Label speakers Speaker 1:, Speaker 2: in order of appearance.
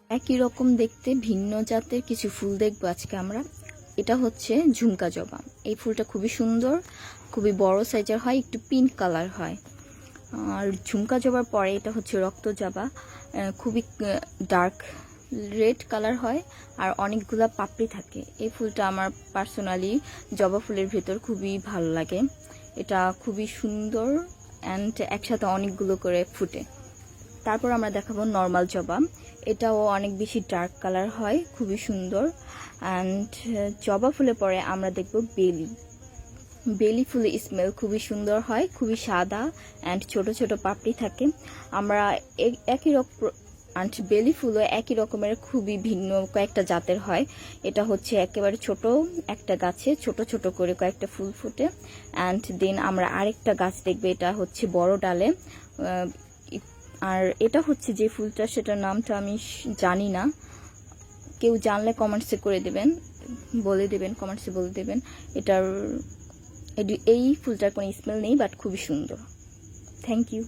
Speaker 1: একই রকম দেখতে ভিন্ন জাতের কিছু ফুল দেখবো আজকে আমরা। এটা হচ্ছে ঝুমকা জবা। এই ফুলটা খুবই সুন্দর, খুবই বড় সাইজের হয়, একটু পিঙ্ক কালার হয়। আর ঝুমকা জবার পরে এটা হচ্ছে রক্ত জবা, খুবই ডার্ক রেড কালার হয় আর অনেকগুলা পাপড়ি থাকে। এই ফুলটা আমার পার্সোনালি জবা ফুলের ভেতর খুবই ভালো লাগে। এটা খুবই সুন্দর অ্যান্ড একসাথে অনেকগুলো করে ফুটে। তারপর আমরা দেখাবো নর্মাল জবা। এটাও অনেক বেশি ডার্ক কালার হয়, খুবই সুন্দর। অ্যান্ড জবা ফুলে পরে আমরা দেখব বেলি। বেলি ফুলের স্মেল খুবই সুন্দর হয়, খুবই সাদা অ্যান্ড ছোট ছোট পাপড়ি থাকে। আমরা একই রকম অ্যান্ড বেলি ফুলও একই রকমের খুবই ভিন্ন কয়েকটা জাতের হয়। এটা হচ্ছে একেবারে ছোট একটা গাছে ছোট ছোট করে কয়েকটা ফুল ফুটে। অ্যান্ড দেন আমরা আরেকটা গাছ দেখবো, এটা হচ্ছে বড় ডালে। আর এটা হচ্ছে যে ফুলটা, সেটার নামটা আমি জানি না, কেউ জানলে কমেন্টসে করে দেবেন, বলে দেবেন, কমেন্টসে বলে দেবেন। এই ফুলটার কোনো স্মেল নেই, বাট খুবই সুন্দর। Thank you.